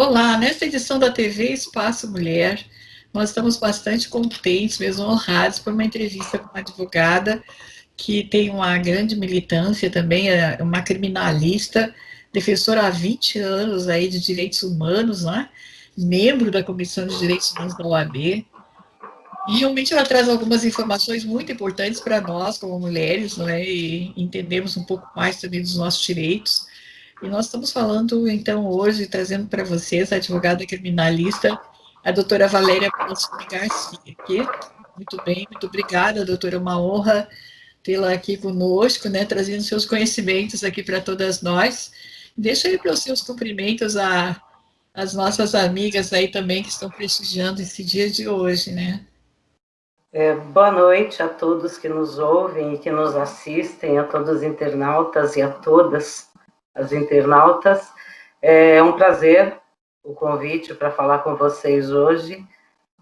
Olá, nesta edição da TV Espaço Mulher, nós estamos bastante contentes, mesmo honrados, por uma entrevista com uma advogada que tem uma grande militância também, é uma criminalista, defensora há 20 anos aí de direitos humanos, né? Membro da Comissão de Direitos Humanos da OAB. E realmente ela traz algumas informações muito importantes para nós, como mulheres, não é? E entendemos um pouco mais também dos nossos direitos. E nós estamos falando, então, hoje, trazendo para vocês a advogada criminalista, a doutora Valéria Palazzoni Garcia, aqui. Muito bem, muito obrigada, doutora, é uma honra tê-la aqui conosco, né, trazendo seus conhecimentos aqui para todas nós. Deixa aí para os seus cumprimentos às nossas amigas aí também que estão prestigiando esse dia de hoje, né? Boa noite a todos que nos ouvem e que nos assistem, a todos os internautas e a todas as internautas. É um prazer o convite para falar com vocês hoje.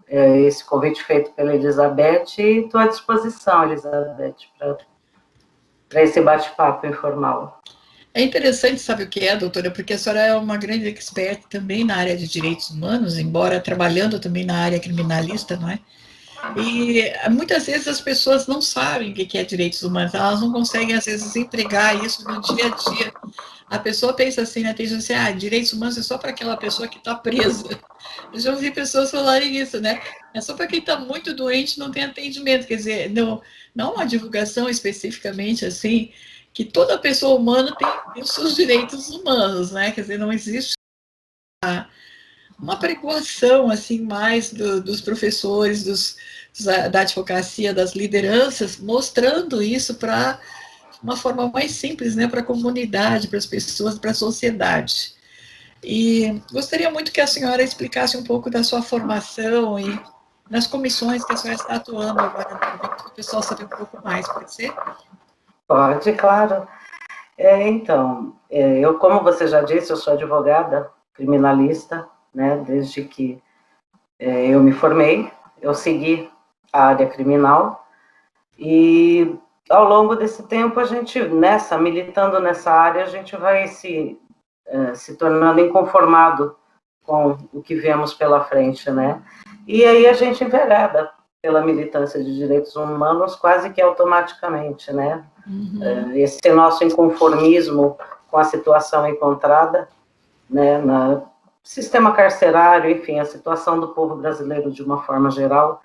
Esse convite feito pela Elizabeth, e estou à disposição, Elizabeth, para esse bate-papo informal. É interessante, sabe o que é, doutora? Porque a senhora é uma grande expert também na área de direitos humanos, embora trabalhando também na área criminalista, não é? E muitas vezes as pessoas não sabem o que é direitos humanos, elas não conseguem, às vezes, empregar isso no dia a dia. A pessoa pensa assim, né? Tem gente assim, direitos humanos é só para aquela pessoa que está presa. Eu já ouvi pessoas falarem isso, né? É só para quem está muito doente, não tem atendimento. Quer dizer, não uma divulgação especificamente assim, que toda pessoa humana tem os seus direitos humanos, né? Quer dizer, não existe uma apregoação assim mais dos professores, da advocacia, das lideranças, mostrando isso para uma forma mais simples, né, para a comunidade, para as pessoas, para a sociedade. E gostaria muito que a senhora explicasse um pouco da sua formação e nas comissões que a senhora está atuando agora no momento, para o pessoal saber um pouco mais, pode ser? Pode, claro. Eu, como você já disse, eu sou advogada criminalista, né, desde que eu me formei, eu segui a área criminal e ao longo desse tempo a gente, militando nessa área, a gente vai se tornando inconformado com o que vemos pela frente, né? E aí a gente envereda pela militância de direitos humanos quase que automaticamente, né? Uhum. Esse nosso inconformismo com a situação encontrada, né, no sistema carcerário, enfim, a situação do povo brasileiro de uma forma geral.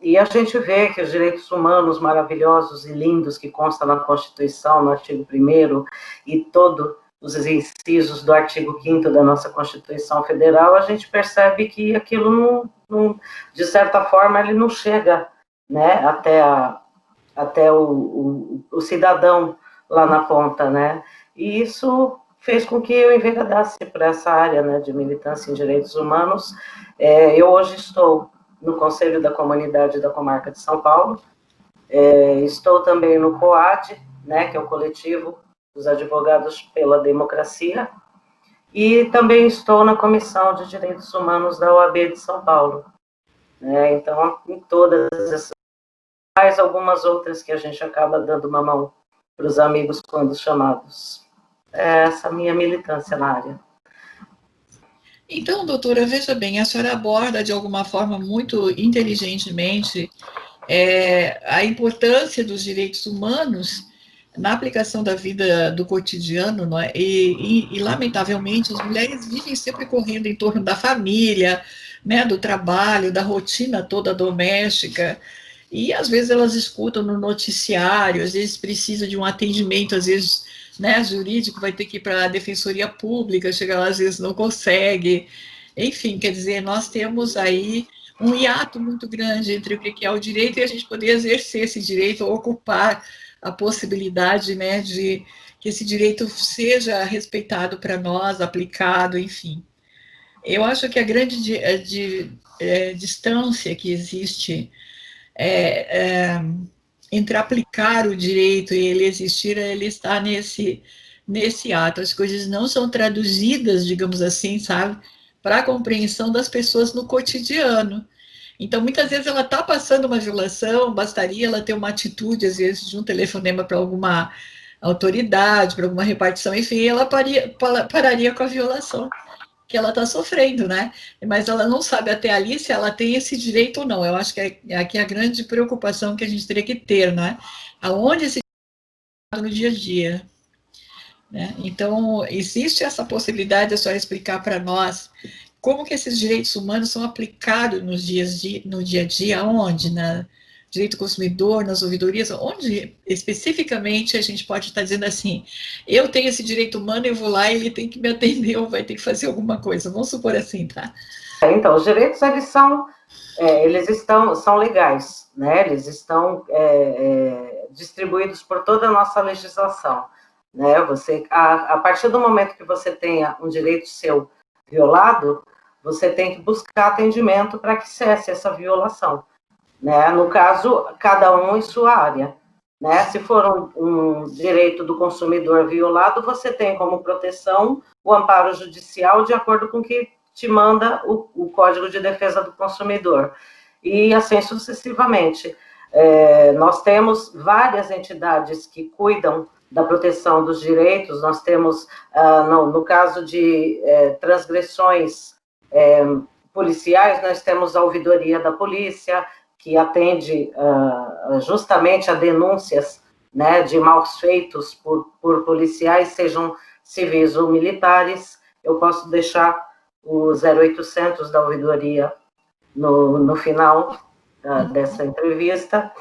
E a gente vê que os direitos humanos maravilhosos e lindos que constam na Constituição, no artigo 1º, e todos os incisos do artigo 5º da nossa Constituição Federal, a gente percebe que aquilo, de certa forma, ele não chega, né, até o cidadão lá na ponta, né? E isso fez com que eu enveredasse para essa área, né, de militância em direitos humanos. Eu hoje estou no Conselho da Comunidade da Comarca de São Paulo, estou também no COAD, né, que é o Coletivo dos Advogados pela Democracia, e também estou na Comissão de Direitos Humanos da OAB de São Paulo. Né? Então, em todas essas, mais algumas outras que a gente acaba dando uma mão para os amigos quando chamados. É essa minha militância na área. Então, doutora, veja bem, a senhora aborda de alguma forma muito inteligentemente a importância dos direitos humanos na aplicação da vida do cotidiano, não é? Lamentavelmente, as mulheres vivem sempre correndo em torno da família, né, do trabalho, da rotina toda doméstica, e às vezes elas escutam no noticiário, às vezes precisa de um atendimento, às vezes, né, jurídico, vai ter que ir para a defensoria pública, chega lá, às vezes não consegue. Enfim, quer dizer, nós temos aí um hiato muito grande entre o que é o direito e a gente poder exercer esse direito, ou ocupar a possibilidade, né, de que esse direito seja respeitado para nós, aplicado, enfim. Eu acho que a grande distância que existe entre aplicar o direito e ele existir, ele está nesse ato. As coisas não são traduzidas, digamos assim, sabe, para a compreensão das pessoas no cotidiano. Então, muitas vezes ela está passando uma violação, bastaria ela ter uma atitude, às vezes, de um telefonema para alguma autoridade, para alguma repartição, enfim, ela pararia com a violação, que ela está sofrendo, né? Mas ela não sabe até ali se ela tem esse direito ou não. Eu acho que aqui é a grande preocupação que a gente teria que ter, né? Aonde esse no dia a dia, né? Então, existe essa possibilidade, é só explicar para nós como que esses direitos humanos são aplicados no dia a dia, onde? Na direito do consumidor, nas ouvidorias, onde especificamente a gente pode estar dizendo assim, eu tenho esse direito humano, eu vou lá e ele tem que me atender ou vai ter que fazer alguma coisa, vamos supor assim, tá? Então, os direitos, são legais, né? Eles estão distribuídos por toda a nossa legislação, né? A partir do momento que você tenha um direito seu violado, você tem que buscar atendimento para que cesse essa violação, né? No caso, cada um em sua área, né? Se for um direito do consumidor violado, você tem como proteção o amparo judicial de acordo com o que te manda o Código de Defesa do Consumidor. E assim sucessivamente. Nós temos várias entidades que cuidam da proteção dos direitos, nós temos, no caso de transgressões policiais, nós temos a ouvidoria da polícia, que atende justamente a denúncias, né, de maus feitos por policiais, sejam civis ou militares. Eu posso deixar o 0800 da ouvidoria no final dessa entrevista.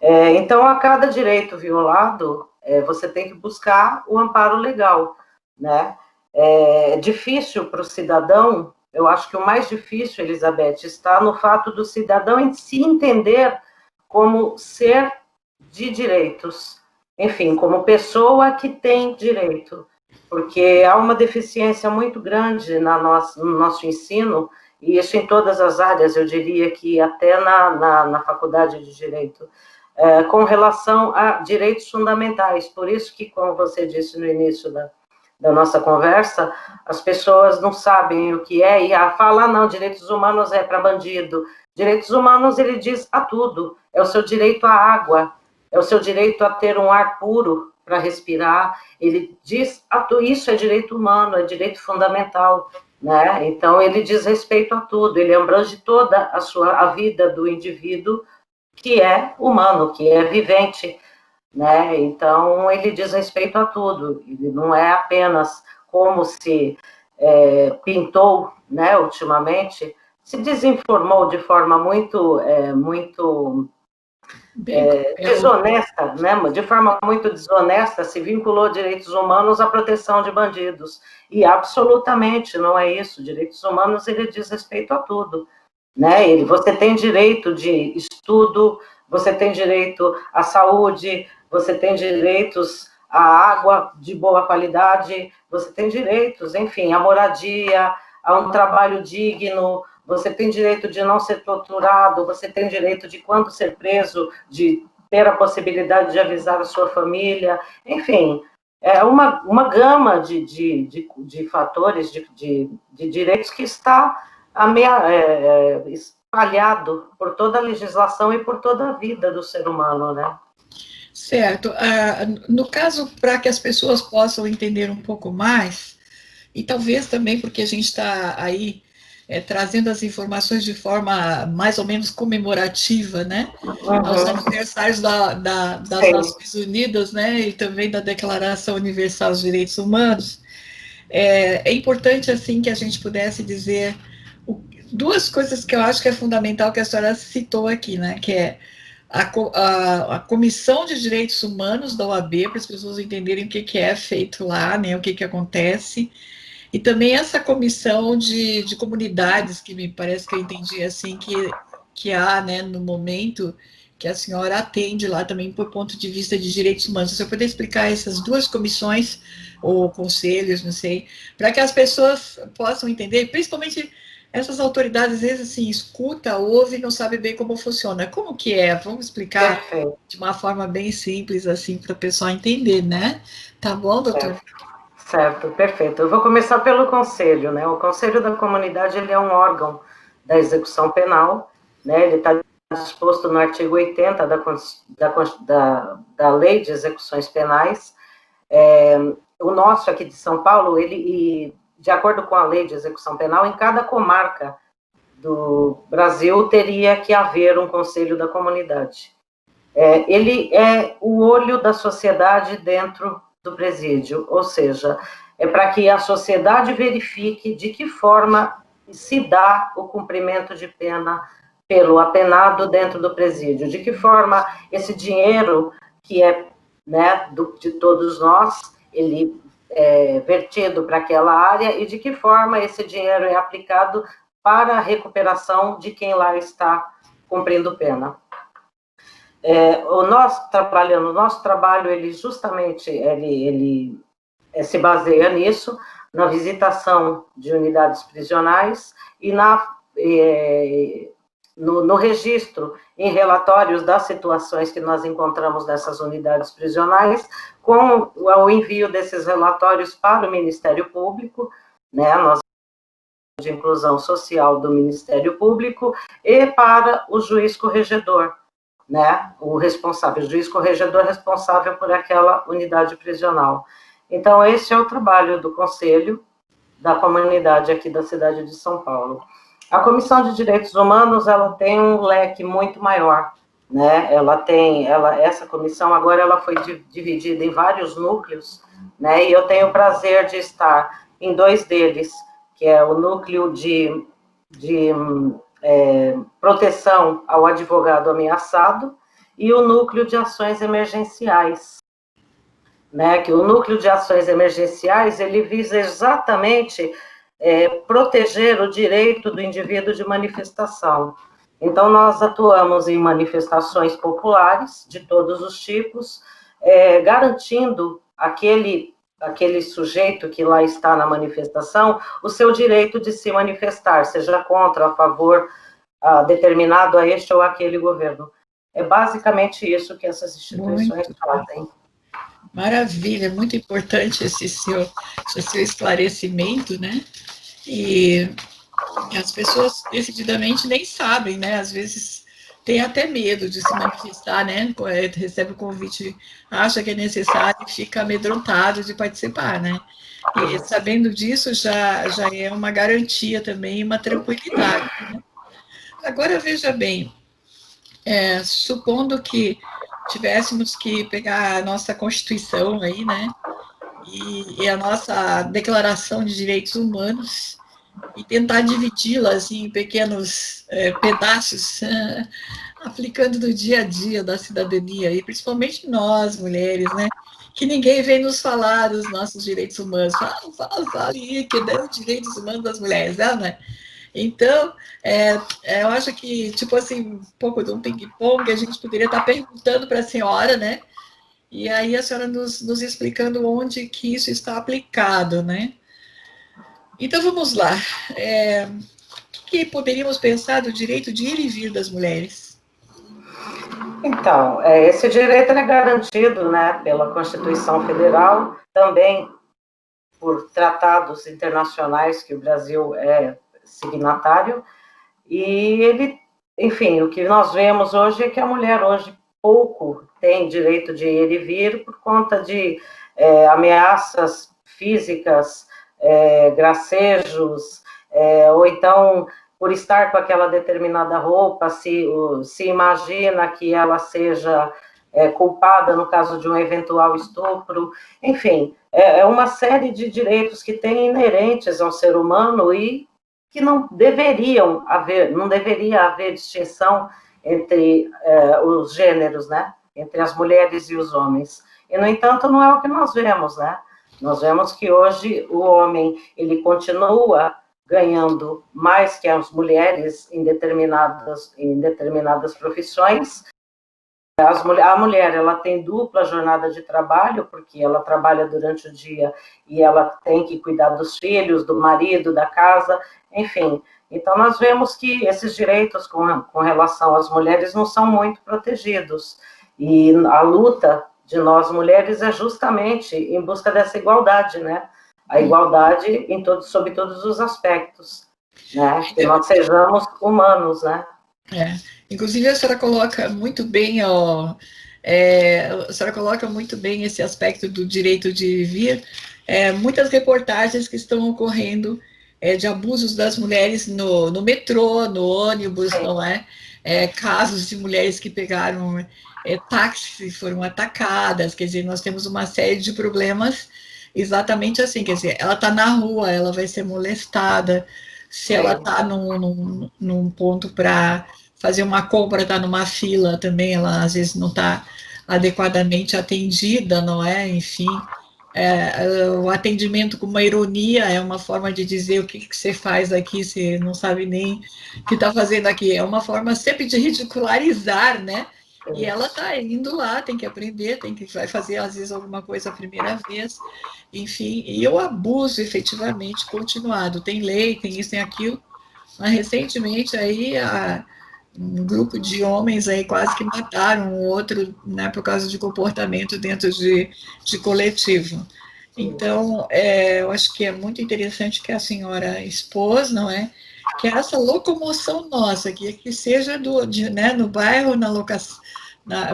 Então, a cada direito violado, você tem que buscar o amparo legal, né? É difícil para o cidadão, eu acho que o mais difícil, Elizabeth, está no fato do cidadão em si entender como ser de direitos, enfim, como pessoa que tem direito, porque há uma deficiência muito grande no nosso ensino, e isso em todas as áreas, eu diria que até na faculdade de Direito, com relação a direitos fundamentais. Por isso que, como você disse no início da nossa conversa, as pessoas não sabem o que é, e falam, não, direitos humanos é para bandido. Direitos humanos, ele diz a tudo, é o seu direito à água, é o seu direito a ter um ar puro para respirar, ele diz, isso é direito humano, é direito fundamental, né? Então, ele diz respeito a tudo, ele abrange toda a vida do indivíduo que é humano, que é vivente, né? Então, ele diz respeito a tudo, ele não é apenas como se pintou, né, ultimamente, se desinformou de forma muito desonesta, né? De forma muito desonesta, se vinculou direitos humanos à proteção de bandidos. E absolutamente não é isso. Direitos humanos, ele diz respeito a tudo, né? Você tem direito de estudo, você tem direito à saúde, você tem direitos à água de boa qualidade, você tem direitos, enfim, à moradia, a um trabalho digno, você tem direito de não ser torturado, você tem direito de, quando ser preso, de ter a possibilidade de avisar a sua família, enfim, é uma gama de fatores, de direitos que está espalhado por toda a legislação e por toda a vida do ser humano, né? Certo. No caso, para que as pessoas possam entender um pouco mais, e talvez também porque a gente está aí trazendo as informações de forma mais ou menos comemorativa, né? Aos aniversários das Nações Unidas, né? E também da Declaração Universal dos Direitos Humanos. É importante, assim, que a gente pudesse dizer duas coisas que eu acho que é fundamental que a senhora citou aqui, né? Que é a Comissão de Direitos Humanos da OAB, para as pessoas entenderem o que é feito lá, né? O que acontece. E também essa comissão de comunidades, que me parece que eu entendi assim, que há, né, no momento que a senhora atende lá também por ponto de vista de direitos humanos. Se você puder explicar essas duas comissões, ou conselhos, não sei, para que as pessoas possam entender, principalmente essas autoridades, às vezes, assim, escuta, ouve e não sabe bem como funciona. Como que é? Vamos explicar de uma forma bem simples, assim, para o pessoal entender, né? Tá bom, doutor? Certo, perfeito. Eu vou começar pelo Conselho, né? O Conselho da Comunidade, ele é um órgão da execução penal, né? Ele está disposto no artigo 80 da Lei de Execuções Penais. O nosso aqui de São Paulo, ele de acordo com a lei de execução penal, em cada comarca do Brasil teria que haver um conselho da comunidade. Ele é o olho da sociedade dentro do presídio, ou seja, é para que a sociedade verifique de que forma se dá o cumprimento de pena pelo apenado dentro do presídio, de que forma esse dinheiro que é, né, de todos nós, ele é vertido para aquela área e de que forma esse dinheiro é aplicado para a recuperação de quem lá está cumprindo pena. O nosso trabalho, ele justamente ele se baseia nisso, na visitação de unidades prisionais e no registro em relatórios das situações que nós encontramos nessas unidades prisionais, com o envio desses relatórios para o Ministério Público, né, nós de inclusão social do Ministério Público, e para o juiz corregedor, né, o juiz corregedor responsável por aquela unidade prisional. Então, esse é o trabalho do Conselho da Comunidade aqui da cidade de São Paulo. A Comissão de Direitos Humanos, ela tem um leque muito maior, né, essa comissão agora ela foi dividida em vários núcleos, né, e eu tenho o prazer de estar em 2 deles, que é o núcleo de proteção ao advogado ameaçado e o núcleo de ações emergenciais, né, que o núcleo de ações emergenciais, ele visa exatamente proteger o direito do indivíduo de manifestação. Então, nós atuamos em manifestações populares, de todos os tipos, garantindo aquele sujeito que lá está na manifestação, o seu direito de se manifestar, seja contra ou a favor, determinado a este ou aquele governo. É basicamente isso que essas instituições fazem. Maravilha, muito importante esse seu esclarecimento, né? E as pessoas decididamente nem sabem, né? Às vezes tem até medo de se manifestar, né? Recebe o convite, acha que é necessário e fica amedrontado de participar, né? E sabendo disso já é uma garantia também, uma tranquilidade, né? Agora, veja bem, supondo que tivéssemos que pegar a nossa Constituição aí, né? E a nossa Declaração de Direitos Humanos e tentar dividi-la assim, em pequenos pedaços, aplicando no dia a dia da cidadania, e principalmente nós, mulheres, né? Que ninguém vem nos falar dos nossos direitos humanos. Fala aí, que é os direitos humanos das mulheres, né? Então, eu acho que, tipo assim, um pouco de um ping-pong, a gente poderia estar perguntando para a senhora, né? E aí a senhora nos explicando onde que isso está aplicado, né? Então, vamos lá. O que poderíamos pensar do direito de ir e vir das mulheres? Então, esse direito é garantido, né, pela Constituição Federal, também por tratados internacionais que o Brasil é signatário, e ele, enfim, o que nós vemos hoje é que a mulher hoje pouco tem direito de ir e vir por conta de ameaças físicas, gracejos, ou então por estar com aquela determinada roupa, se imagina que ela seja culpada no caso de um eventual estupro, enfim, é uma série de direitos que têm inerentes ao ser humano e que não deveria haver distinção entre os gêneros, né? Entre as mulheres e os homens. E, no entanto, não é o que nós vemos, né? Nós vemos que hoje o homem, ele continua ganhando mais que as mulheres em determinadas profissões. A mulher, ela tem dupla jornada de trabalho, porque ela trabalha durante o dia e ela tem que cuidar dos filhos, do marido, da casa, enfim. Então, nós vemos que esses direitos com relação às mulheres não são muito protegidos. E a luta de nós mulheres é justamente em busca dessa igualdade, né? A igualdade sob todos os aspectos, né? Que nós sejamos humanos, né? Inclusive, a senhora coloca muito bem, a senhora coloca muito bem esse aspecto do direito de vir, muitas reportagens que estão ocorrendo de abusos das mulheres no metrô, no ônibus, não é? Casos de mulheres que pegaram táxis e foram atacadas, quer dizer, nós temos uma série de problemas exatamente assim, quer dizer, ela está na rua, ela vai ser molestada, se ela está num ponto para fazer uma compra, está numa fila também, ela às vezes não está adequadamente atendida, não é? Enfim, o atendimento com uma ironia é uma forma de dizer o que você faz aqui, você não sabe nem o que está fazendo aqui. É uma forma sempre de ridicularizar, né? E ela está indo lá, tem que aprender, vai fazer às vezes alguma coisa a primeira vez, enfim, e o abuso efetivamente continuado. Tem lei, tem isso, tem aquilo, mas recentemente aí um grupo de homens aí quase que mataram o outro, né, por causa de comportamento dentro de coletivo. Então, eu acho que é muito interessante que a senhora expôs, não é? Que essa locomoção nossa, que seja né, no bairro, na locação,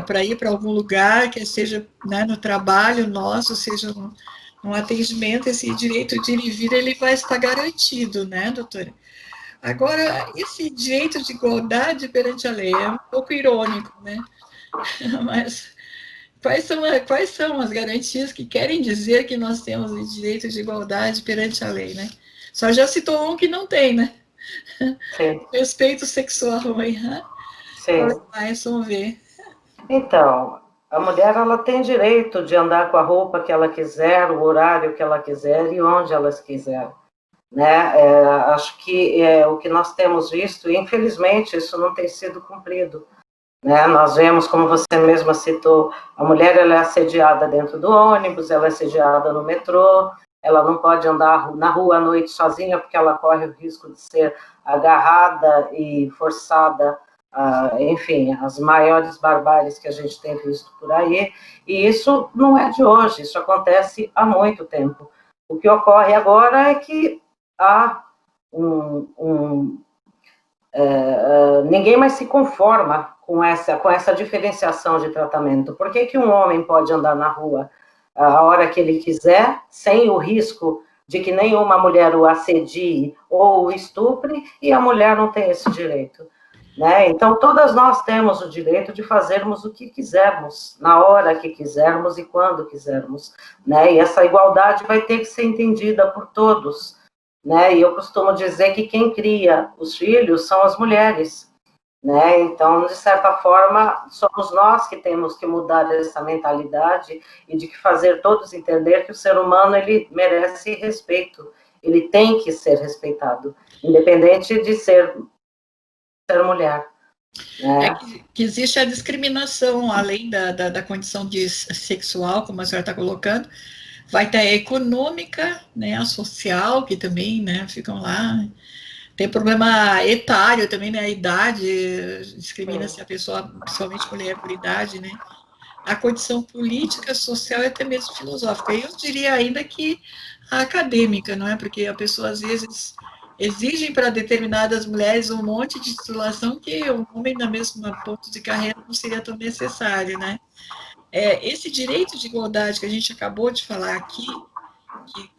para ir para algum lugar, que seja, né, no trabalho nosso, seja um atendimento, esse direito de ir e vir, ele vai estar garantido, né, doutora? Agora, esse direito de igualdade perante a lei é um pouco irônico, né? Mas quais são as garantias que querem dizer que nós temos o direito de igualdade perante a lei, né? Só já citou um que não tem, né? Sim. Respeito sexual aí, né? Sim. Mais, vamos ver. Então, a mulher ela tem direito de andar com a roupa que ela quiser, o horário que ela quiser e onde ela quiser. Né? Acho que o que nós temos visto, e infelizmente isso não tem sido cumprido. Né? Nós vemos, como você mesma citou, a mulher ela é assediada dentro do ônibus, ela é assediada no metrô, ela não pode andar na rua à noite sozinha porque ela corre o risco de ser agarrada e forçada, enfim, as maiores barbáries que a gente tem visto por aí, e isso não é de hoje, isso acontece há muito tempo. O que ocorre agora é que há ninguém mais se conforma com essa diferenciação de tratamento. Por que um homem pode andar na rua a hora que ele quiser, sem o risco de que nenhuma mulher o assedie ou o estupre, e a mulher não tem esse direito? Né? Então, todas nós temos o direito de fazermos o que quisermos, na hora que quisermos e quando quisermos. Né? E essa igualdade vai ter que ser entendida por todos. Né? E eu costumo dizer que quem cria os filhos são as mulheres. Né? Então, de certa forma, somos nós que temos que mudar essa mentalidade e de que fazer todos entender que o ser humano ele merece respeito, ele tem que ser respeitado, independente de ser mulher. Né? Que existe a discriminação, além da condição sexual, como a senhora está colocando, vai ter a econômica, né, a social, que também, né, ficam lá. Tem problema etário também, né, a idade, discrimina-se a pessoa, principalmente mulher por idade, né. A condição política, social e até mesmo filosófica. E eu diria ainda que a acadêmica, não é? Porque a pessoa, às vezes, exigem para determinadas mulheres um monte de titulação que um homem na mesma ponto de carreira não seria tão necessário, né? Esse direito de igualdade que a gente acabou de falar aqui,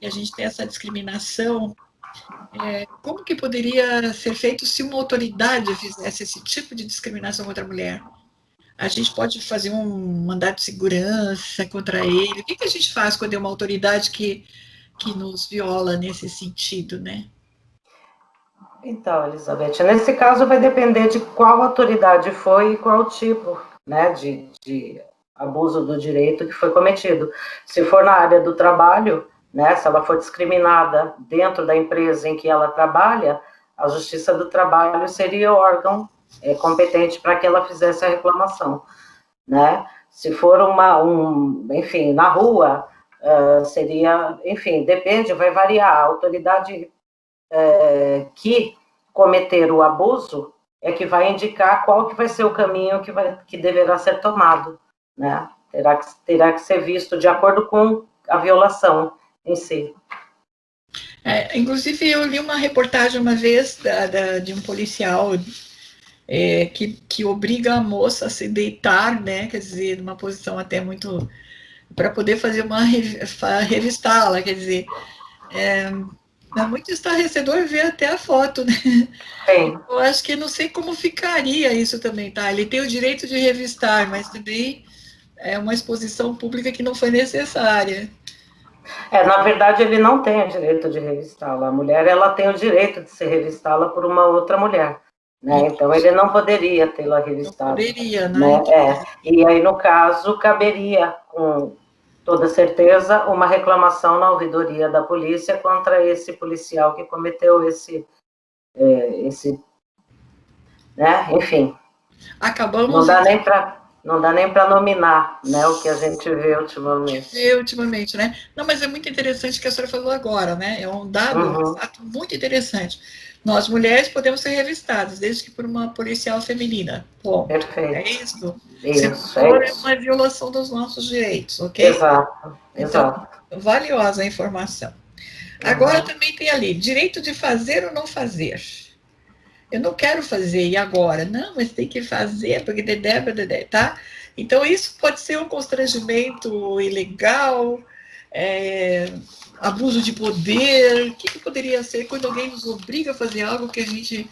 que a gente tem essa discriminação, como que poderia ser feito se uma autoridade fizesse esse tipo de discriminação contra a mulher? A gente pode fazer um mandato de segurança contra ele? O que a gente faz quando é uma autoridade que nos viola nesse sentido, né? Então, Elizabeth, nesse caso vai depender de qual autoridade foi e qual tipo, né, de abuso do direito que foi cometido. Se for na área do trabalho, né, se ela for discriminada dentro da empresa em que ela trabalha, a Justiça do Trabalho seria o órgão competente para que ela fizesse a reclamação, né? Se for enfim, na rua, seria, enfim, depende, vai variar. A autoridade que cometer o abuso é que vai indicar qual que vai ser o caminho que deverá ser tomado, né? Terá que ser visto de acordo com a violação em si. Inclusive, eu li uma reportagem uma vez de um policial que obriga a moça a se deitar, né? Quer dizer, numa posição até muito para poder fazer revistá-la, quer dizer, é muito estarrecedor ver até a foto, né? Sim. Eu acho que não sei como ficaria isso também, tá? Ele tem o direito de revistar, mas também é uma exposição pública que não foi necessária. Na verdade, ele não tem o direito de revistá-la. A mulher, ela tem o direito de se revistá-la por uma outra mulher, né? Então, ele não poderia tê-la Não revistado, poderia, né? né? E aí, no caso, caberia, com toda certeza, uma reclamação na ouvidoria da polícia contra esse policial que cometeu né? Enfim, Acabamos não dá nem para nominar, né, o que a gente vê ultimamente. ultimamente, né? Não, mas é muito interessante o que a senhora falou agora, né? É um dado, um Uhum, fato muito interessante. Nós, mulheres, podemos ser revistadas, desde que por uma policial feminina. Ponto. É perfeito. isso. Se não Isso, é for, é isso. uma violação dos nossos direitos, ok? Exato, Então, exato. valiosa a informação. Agora Uhum. também tem ali, direito de fazer ou não fazer. Eu não quero fazer, e agora? Não, mas tem que fazer, porque dedé, tá? Então, isso pode ser um constrangimento ilegal, é, abuso de poder. O que poderia ser quando alguém nos obriga a fazer algo que a gente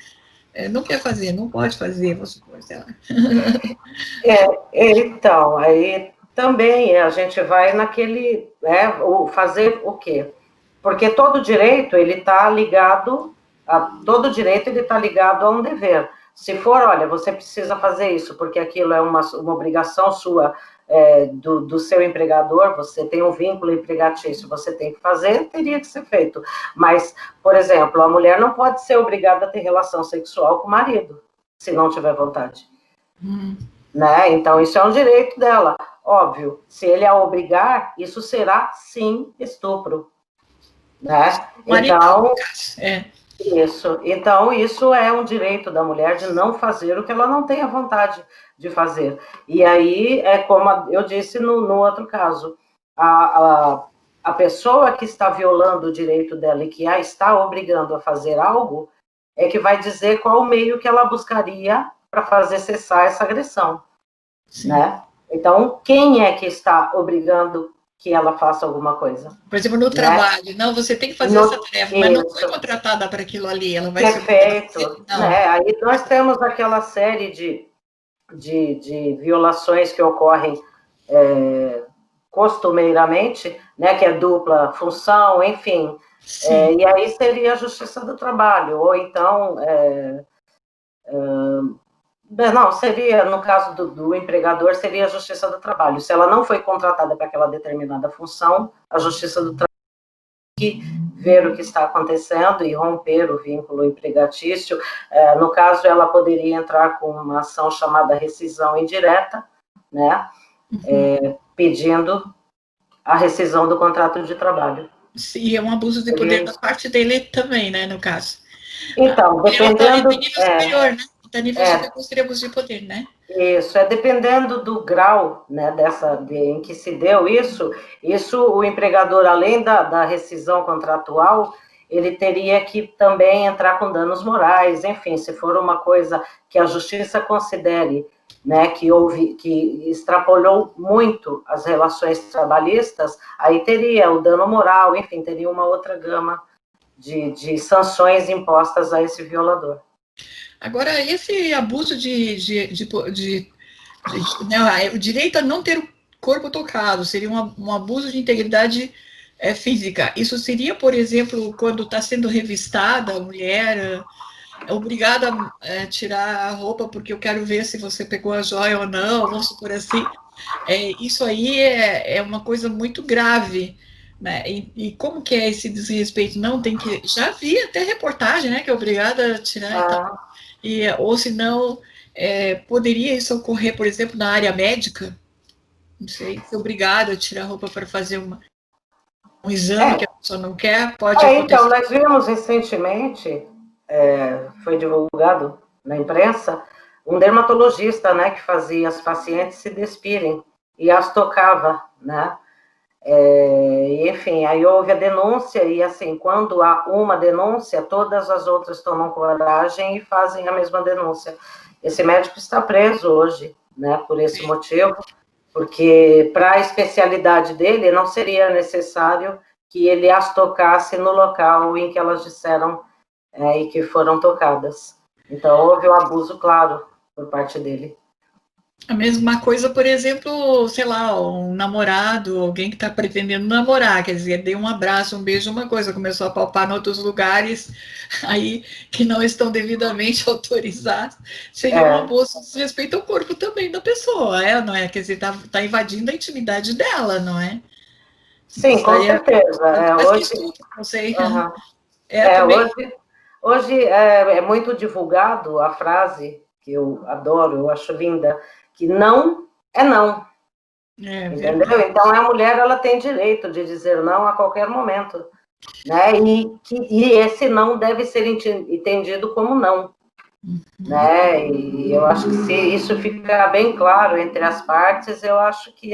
não quer fazer, não pode fazer, vamos supor, sei lá. Então, aí também a gente vai naquele, fazer o quê? Porque todo direito ele está ligado a um dever. Se for, olha, você precisa fazer isso, porque aquilo é uma obrigação sua, do seu empregador, você tem um vínculo empregatício, você tem que fazer, teria que ser feito. Mas, por exemplo, a mulher não pode ser obrigada a ter relação sexual com o marido, se não tiver vontade. Né? Então, isso é um direito dela. Óbvio, se ele a obrigar, isso será, sim, estupro. Né? Marido, Então, é. isso é um direito da mulher de não fazer o que ela não tem a vontade de fazer. E aí, como eu disse no outro caso, a pessoa que está violando o direito dela e que a está obrigando a fazer algo, é que vai dizer qual o meio que ela buscaria para fazer cessar essa agressão. Né? Então, quem é que está obrigando que ela faça alguma coisa? Por exemplo, no Né? trabalho, não, você tem que fazer essa tarefa, mas não foi Isso, contratada para aquilo ali, ela vai ser obrigada a fazer? perfeito. Não. Né? Aí nós temos aquela série de violações que ocorrem costumeiramente, né, que é dupla função, enfim. E aí seria a Justiça do Trabalho, ou então não, seria, no caso do empregador, seria a Justiça do Trabalho. Se ela não foi contratada para aquela determinada função, a Justiça do Trabalho tem que ver o que está acontecendo e romper o vínculo empregatício. No caso, ela poderia entrar com uma ação chamada rescisão indireta, né, pedindo a rescisão do contrato de trabalho. E é um abuso de Seria poder da isso. parte dele também, né, no caso. Então, Ela está em dependendo, nível superior, né? Está em nível superior, seria abuso de poder, né? isso, dependendo do grau, né, em que se deu isso o empregador, além da rescisão contratual, ele teria que também entrar com danos morais, enfim, se for uma coisa que a justiça considere, né, que extrapolou muito as relações trabalhistas, aí teria o dano moral, enfim, teria uma outra gama de sanções impostas a esse violador. Agora, esse abuso né, o direito a não ter o corpo tocado seria um abuso de integridade física. Isso seria, por exemplo, quando está sendo revistada a mulher, é obrigada a tirar a roupa porque eu quero ver se você pegou a joia ou não, vamos supor assim. Isso aí é uma coisa muito grave. Né? E como que é esse desrespeito? Não, tem que. Já vi até reportagem, né? Que é obrigada a tirar e tal. Ou se não, poderia isso ocorrer, por exemplo, na área médica? Não sei, ser obrigada a tirar a roupa para fazer um exame que a pessoa não quer, pode Então, acontecer. nós vimos recentemente, foi divulgado na imprensa, um dermatologista, né, que fazia as pacientes se despirem e as tocava, né? Enfim, aí houve a denúncia e, assim, quando há uma denúncia, todas as outras tomam coragem e fazem a mesma denúncia. Esse médico está preso hoje, né, por esse motivo. porque para a especialidade dele não seria necessário que ele as tocasse no local em que elas disseram e que foram tocadas. Então, houve um abuso claro por parte dele. A mesma coisa, por exemplo, sei lá, um namorado, alguém que está pretendendo namorar, quer dizer, deu um abraço, um beijo, uma coisa, começou a palpar em outros lugares, aí que não estão devidamente autorizados, seria um abuso de respeito ao corpo também da pessoa, não é? Quer dizer, tá invadindo a intimidade dela, não é? Sim, com certeza. Hoje, não sei. Hoje é muito divulgado a frase que eu adoro, eu acho linda, que não é não. Entendeu? Verdade. Então, a mulher ela tem direito de dizer não a qualquer momento, né? E esse não deve ser entendido como não, né? E eu acho que se isso ficar bem claro entre as partes, eu acho que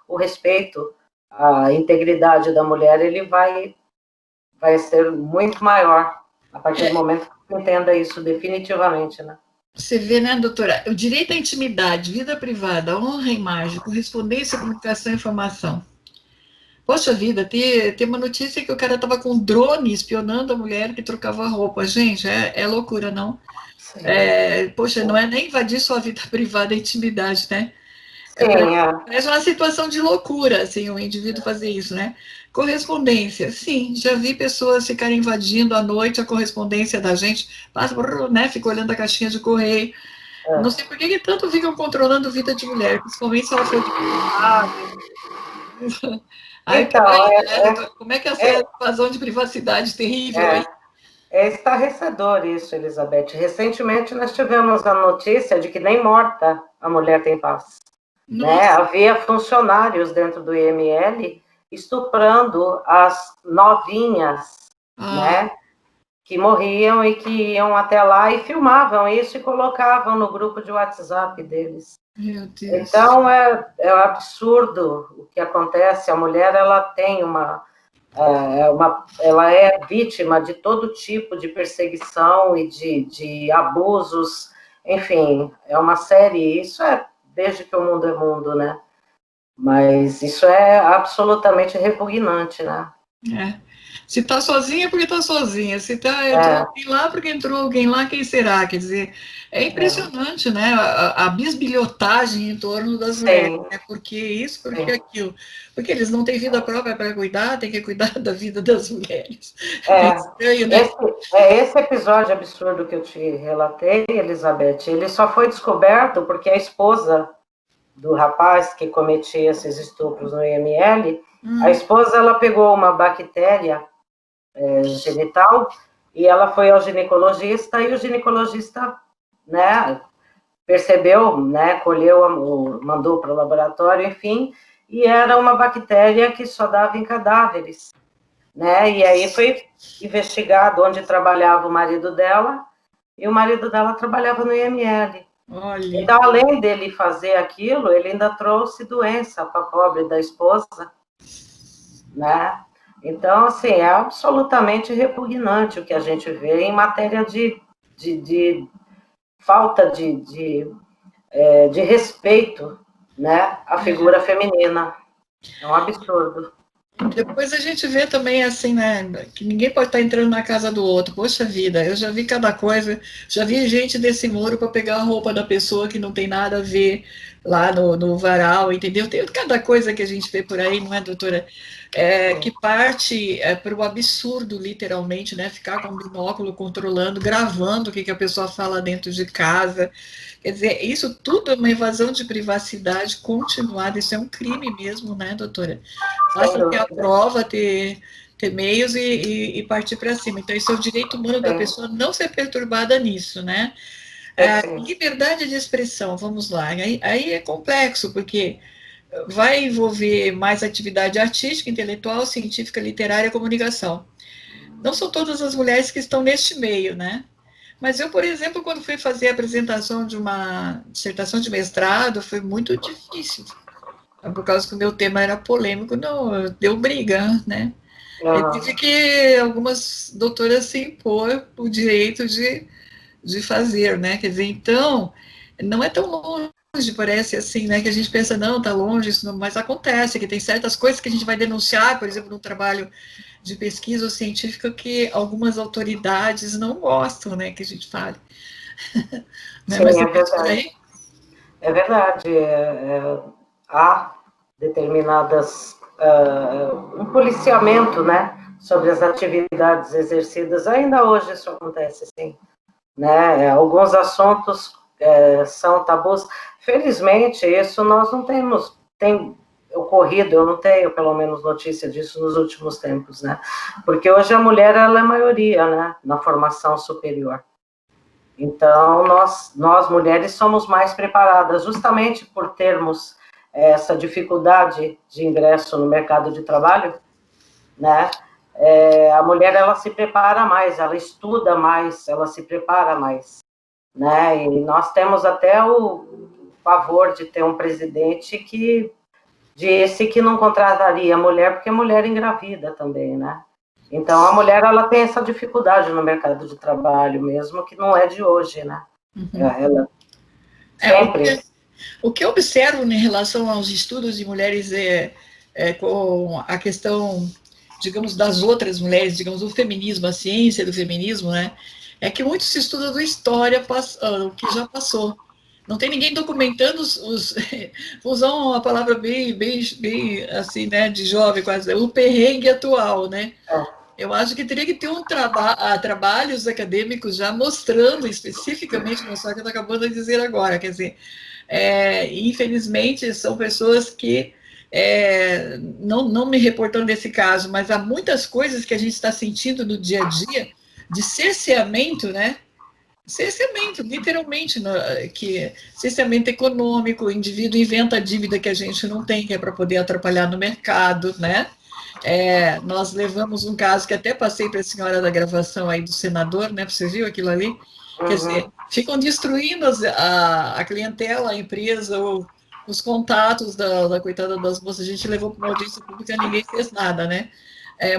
o respeito à integridade da mulher ele vai ser muito maior a partir do momento que entenda isso definitivamente, né? Você vê, né, doutora? O direito à intimidade, vida privada, honra e imagem, correspondência, comunicação e informação. Poxa vida, tem uma notícia que o cara estava com um drone espionando a mulher que trocava roupa. Gente, é loucura, não? Poxa, não é nem invadir sua vida privada e intimidade, né? Parece uma situação de loucura, assim, o indivíduo fazer isso, né? Correspondência, sim, já vi pessoas ficarem invadindo à noite a correspondência da gente, passa, né, fica olhando a caixinha de correio. Não sei por que tanto ficam controlando a vida de mulher, principalmente se ela for de Ai, então, como é que essa invasão de privacidade terrível aí? É estarrecedor isso, Elizabeth. Recentemente nós tivemos a notícia de que nem morta a mulher tem paz. Né? Havia funcionários dentro do IML estuprando as novinhas, né? Que morriam e que iam até lá e filmavam isso e colocavam no grupo de WhatsApp deles. Meu Deus. Então, é um absurdo o que acontece. A mulher, ela tem ela é vítima de todo tipo de perseguição e de abusos, enfim, é uma série, isso é desde que o mundo é mundo, né? Mas isso é absolutamente repugnante, né? Se tá sozinha, porque tá sozinha. Se entrou alguém lá, porque entrou alguém lá, quem será? Quer dizer, é impressionante, né? A bisbilhotagem em torno das mulheres. Né? Porque isso, porque aquilo. Porque eles não têm vida própria para cuidar, tem que cuidar da vida das mulheres. É estranho, né? Esse episódio absurdo que eu te relatei, Elizabeth, ele só foi descoberto porque a esposa do rapaz que cometia esses estupros no IML, a esposa ela pegou uma bactéria genital e ela foi ao ginecologista e o ginecologista, né, percebeu, né, colheu, mandou para o laboratório, enfim, e era uma bactéria que só dava em cadáveres, né, e aí foi investigado onde trabalhava o marido dela e o marido dela trabalhava no IML. Olha. Então, além dele fazer aquilo, ele ainda trouxe doença para a pobre da esposa, né? Então, assim, é absolutamente repugnante o que a gente vê em matéria de falta de respeito, né, à figura feminina. É um absurdo. Depois a gente vê também, assim, né, que ninguém pode estar entrando na casa do outro. Poxa vida, eu já vi cada coisa, já vi gente desse muro para pegar a roupa da pessoa que não tem nada a ver lá no varal, entendeu? Tem cada coisa que a gente vê por aí, não é, doutora? Que parte para o absurdo, literalmente, né? Ficar com um binóculo controlando, gravando o que a pessoa fala dentro de casa. Quer dizer, isso tudo é uma invasão de privacidade continuada, isso é um crime mesmo, né, doutora? Basta ter a prova, ter meios e partir para cima. Então, isso é o direito humano da pessoa não ser perturbada nisso, né? Liberdade de expressão, vamos lá. Aí é complexo, porque vai envolver mais atividade artística, intelectual, científica, literária, comunicação. Não são todas as mulheres que estão neste meio, né? Mas eu, por exemplo, quando fui fazer a apresentação de uma dissertação de mestrado, foi muito difícil. Por causa que o meu tema era polêmico, não, deu briga, né? Eu tive que algumas doutoras se impor o direito de fazer, né? Quer dizer, então, não é tão longe parece assim, né, que a gente pensa, não, tá longe, isso não, mas acontece, que tem certas coisas que a gente vai denunciar, por exemplo, no trabalho de pesquisa científica, que algumas autoridades não gostam, né, que a gente fale. Né, Sim, mas é depois por verdade. aí, É verdade. Há determinadas um policiamento, né, sobre as atividades exercidas. Ainda hoje isso acontece, sim, né? Alguns assuntos são tabus. Felizmente, isso nós não tem ocorrido. Eu não tenho, pelo menos, notícia disso nos últimos tempos, né? Porque hoje a mulher ela é maioria, né, na formação superior. Então, nós mulheres somos mais preparadas, justamente por termos essa dificuldade de ingresso no mercado de trabalho, né? A mulher, ela se prepara mais, ela estuda mais, ela se prepara mais, né? E nós temos até o favor de ter um presidente que disse que não contrataria mulher, porque mulher engravida também, né? Então, a mulher, ela tem essa dificuldade no mercado de trabalho mesmo, que não é de hoje, né? Ela sempre... o que eu observo em relação aos estudos de mulheres com a questão, digamos, das outras mulheres, digamos, o feminismo, a ciência do feminismo, né, é que muito se estuda da história, o que já passou. Não tem ninguém documentando vou usar uma palavra bem assim, né, de jovem quase, o perrengue atual, né? Eu acho que teria que ter trabalhos acadêmicos já mostrando especificamente, não só o que eu estou acabando de dizer agora, quer dizer, infelizmente são pessoas que, não me reportando desse caso, mas há muitas coisas que a gente está sentindo no dia a dia de cerceamento, né? Cerceamento, literalmente, que cerceamento econômico, o indivíduo inventa a dívida que a gente não tem, que é para poder atrapalhar no mercado, né? Nós levamos um caso que até passei para a senhora da gravação aí do senador, né? Você viu aquilo ali? Quer dizer, ficam destruindo a clientela, a empresa, os contatos da coitada das moças. A gente levou para uma audiência pública, ninguém fez nada, né?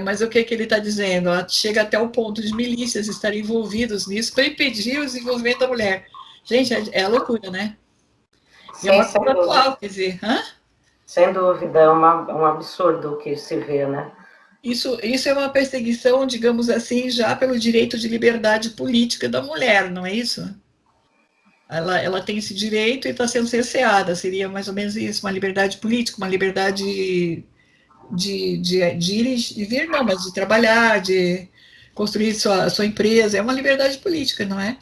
Mas o que ele está dizendo? Chega até o ponto de milícias estarem envolvidos nisso para impedir o desenvolvimento da mulher. Gente, é loucura, né? E é Sim, uma sem coisa dúvida. atual, quer dizer, hã? Sem dúvida, é um absurdo o que se vê, né? Isso é uma perseguição, digamos assim, já pelo direito de liberdade política da mulher, não é isso? Ela tem esse direito e está sendo cerceada, seria mais ou menos isso, uma liberdade política, uma liberdade de ir e vir, não, mas de trabalhar, de construir sua empresa, é uma liberdade política, não é?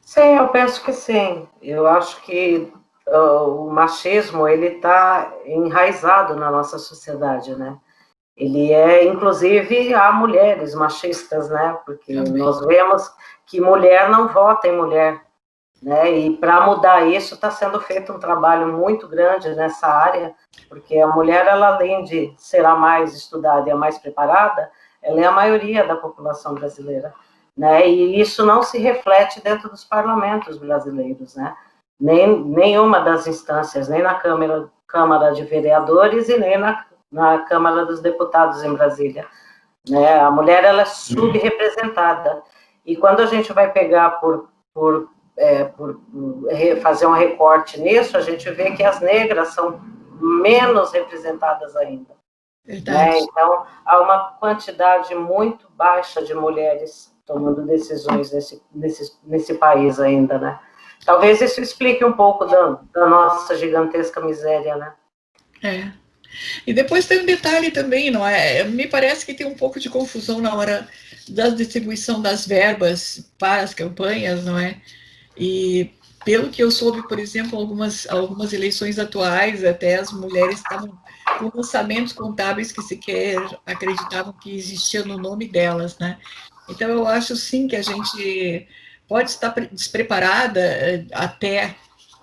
Sim, eu penso que sim. Eu acho que o machismo, ele está enraizado na nossa sociedade, né? Ele inclusive, há mulheres machistas, né? Porque Também. nós vemos que mulher não vota em mulher, né? E para mudar isso, está sendo feito um trabalho muito grande nessa área, porque a mulher, ela, além de ser a mais estudada e a mais preparada, ela é a maioria da população brasileira, né? E isso não se reflete dentro dos parlamentos brasileiros, né? Nenhuma das instâncias, nem na Câmara de Vereadores e nem na Câmara dos Deputados em Brasília, né? A mulher, ela é subrepresentada. E quando a gente vai pegar por fazer um recorte nisso, a gente vê que as negras são menos representadas ainda, Verdade. né? Então, há uma quantidade muito baixa de mulheres tomando decisões nesse país ainda, né? Talvez isso explique um pouco da nossa gigantesca miséria, né? E depois tem um detalhe também, não é? Me parece que tem um pouco de confusão na hora da distribuição das verbas para as campanhas, não é? E pelo que eu soube, por exemplo, algumas eleições atuais, até as mulheres estavam com lançamentos contábeis que sequer acreditavam que existia no nome delas, né? Então eu acho sim que a gente pode estar despreparada até,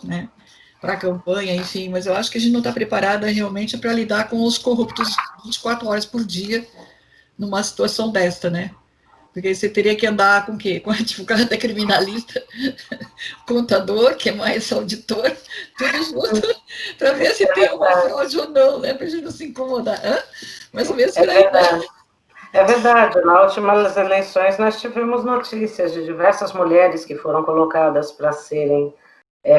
né, para a campanha, enfim, mas eu acho que a gente não está preparada realmente para lidar com os corruptos 24 horas por dia numa situação desta, né? Porque você teria que andar com o quê? Com advogado criminalista, contador, que é mais auditor, tudo junto, para ver se tem uma fraude ou não, né? Para a gente não se incomodar. Hã? Mais ou menos É por aí, né? verdade. É verdade, nas últimas eleições nós tivemos notícias de diversas mulheres que foram colocadas para serem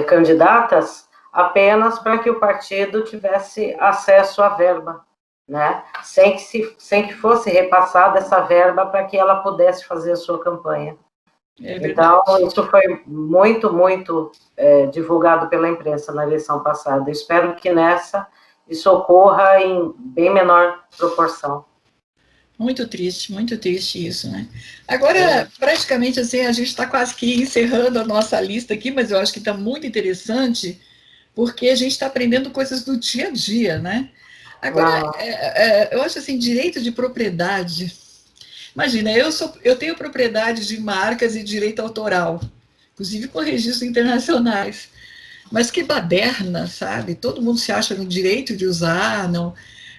candidatas, apenas para que o partido tivesse acesso à verba, né? Sem que fosse repassada essa verba para que ela pudesse fazer a sua campanha. Então, isso foi muito, muito divulgado pela imprensa na eleição passada. Espero que nessa isso ocorra em bem menor proporção. Muito triste isso, né? Agora, praticamente assim, a gente está quase que encerrando a nossa lista aqui, mas eu acho que está muito interessante, porque a gente está aprendendo coisas do dia a dia, né? Agora, eu acho assim, direito de propriedade. Imagina, eu tenho propriedade de marcas e direito autoral, inclusive com registros internacionais. Mas que baderna, sabe? Todo mundo se acha no direito de usar, não.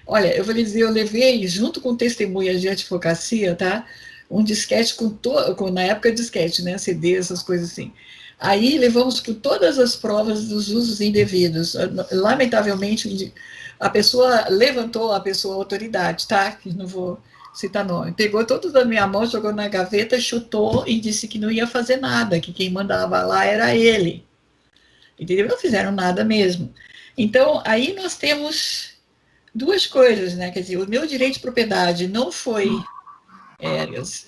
Olha, eu vou lhe dizer, eu levei, junto com testemunhas de advocacia, tá? Um disquete na época disquete, né? CD, essas coisas assim. Aí levamos com todas as provas dos usos indevidos. Lamentavelmente, a pessoa levantou, a pessoa, a autoridade, tá? Que não vou citar nome. Pegou todos da minha mão, jogou na gaveta, chutou e disse que não ia fazer nada, que quem mandava lá era ele. Entendeu? Não fizeram nada mesmo. Então, aí nós temos duas coisas, né? Quer dizer, o meu direito de propriedade não foi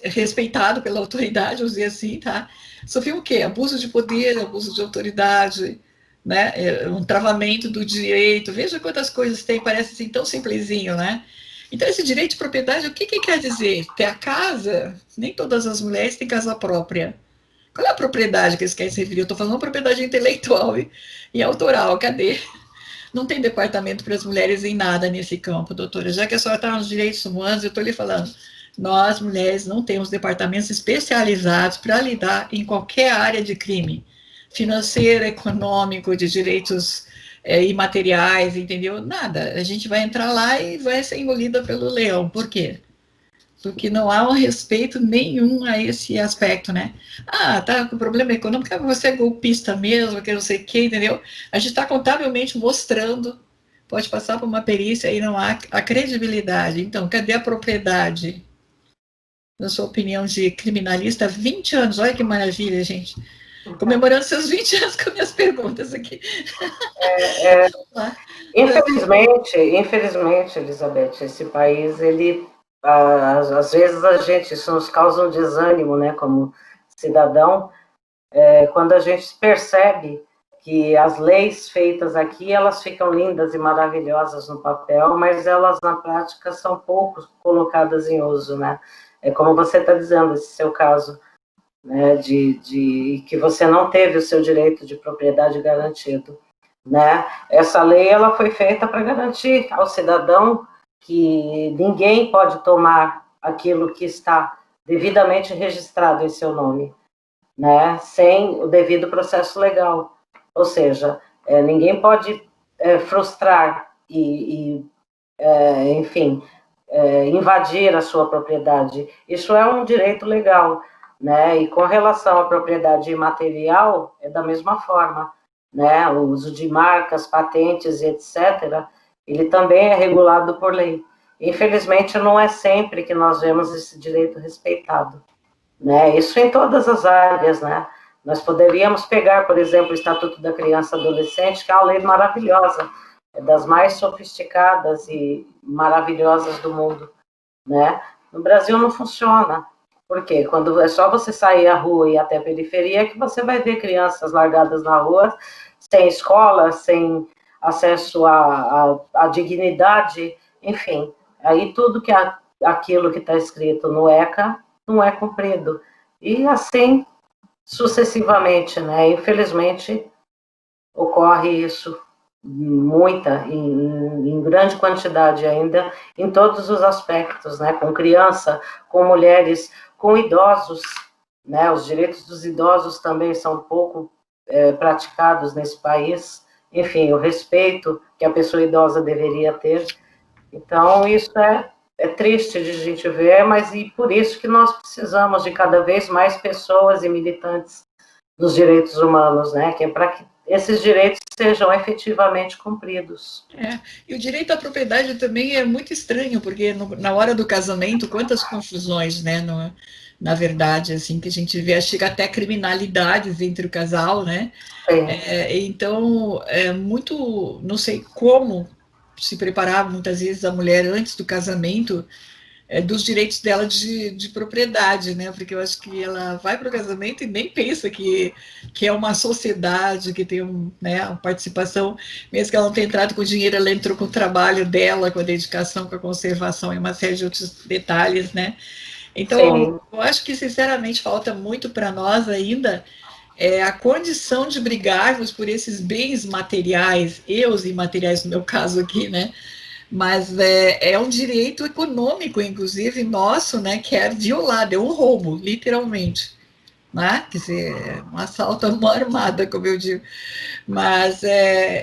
respeitado pela autoridade, vamos dizer assim, tá? Sofri o quê? Abuso de poder, abuso de autoridade, né? Um travamento do direito. Veja quantas coisas tem, parece assim tão simplesinho, né? Então, esse direito de propriedade, o que quer dizer? Ter a casa? Nem todas as mulheres têm casa própria. Qual é a propriedade que eles querem se referir? Eu estou falando propriedade intelectual e autoral, cadê? Não tem departamento para as mulheres em nada nesse campo, doutora. Já que a senhora está nos direitos humanos, eu estou lhe falando. Nós, mulheres, não temos departamentos especializados para lidar em qualquer área de crime. Financeiro, econômico, de direitos imateriais, entendeu? Nada. A gente vai entrar lá e vai ser engolida pelo leão. Por quê? Porque não há um respeito nenhum a esse aspecto, né? Ah, tá com problema econômico, você é golpista mesmo, que não sei o que, entendeu? A gente está contabilmente mostrando, pode passar por uma perícia e não há a credibilidade. Então, cadê a propriedade? Na sua opinião de criminalista, 20 anos, olha que maravilha, gente. Comemorando seus 20 anos com minhas perguntas aqui. Infelizmente, Elizabeth, esse país, ele, às vezes a gente, isso nos causa um desânimo, né, como cidadão, quando a gente percebe que as leis feitas aqui, elas ficam lindas e maravilhosas no papel, mas elas, na prática, são pouco colocadas em uso, né? É como você está dizendo, esse seu caso, né, de que você não teve o seu direito de propriedade garantido, né? Essa lei, ela foi feita para garantir ao cidadão que ninguém pode tomar aquilo que está devidamente registrado em seu nome, né, sem o devido processo legal. Ou seja, ninguém pode frustrar enfim, invadir a sua propriedade. Isso é um direito legal, né? E com relação à propriedade imaterial, é da mesma forma, né? O uso de marcas, patentes e etc., ele também é regulado por lei. Infelizmente, não é sempre que nós vemos esse direito respeitado, né? Isso em todas as áreas, né? Nós poderíamos pegar, por exemplo, o Estatuto da Criança e Adolescente, que é uma lei maravilhosa, é das mais sofisticadas e maravilhosas do mundo, né? No Brasil não funciona. Por quê? Quando é só você sair à rua e até a periferia que você vai ver crianças largadas na rua, sem escola, sem acesso à dignidade, enfim. Aí tudo que aquilo que está escrito no ECA não é cumprido. E assim sucessivamente, né? Infelizmente, ocorre isso em grande quantidade ainda, em todos os aspectos, né? Com criança, com mulheres, com idosos, né? Os direitos dos idosos também são pouco praticados nesse país. Enfim, o respeito que a pessoa idosa deveria ter. Então, isso é triste de a gente ver, mas e por isso que nós precisamos de cada vez mais pessoas e militantes dos direitos humanos, né? Que é para que esses direitos sejam efetivamente cumpridos. E o direito à propriedade também é muito estranho, porque na hora do casamento, quantas confusões, né? Na verdade, assim, que a gente vê, chega até criminalidades entre o casal, né? Então, é muito, não sei como se preparar muitas vezes a mulher antes do casamento, dos direitos dela de propriedade, né? Porque eu acho que ela vai para o casamento e nem pensa que é uma sociedade, que tem né, uma participação, mesmo que ela não tenha entrado com dinheiro, ela entrou com o trabalho dela, com a dedicação, com a conservação e uma série de outros detalhes, né? Então, Sim. eu acho que, sinceramente, falta muito para nós ainda a condição de brigarmos por esses bens materiais, e os imateriais, no meu caso aqui, né? Mas é um direito econômico, inclusive, nosso, né, que é violado, é um roubo, literalmente. Né? Quer dizer, um assalto à mão armada, como eu digo. Mas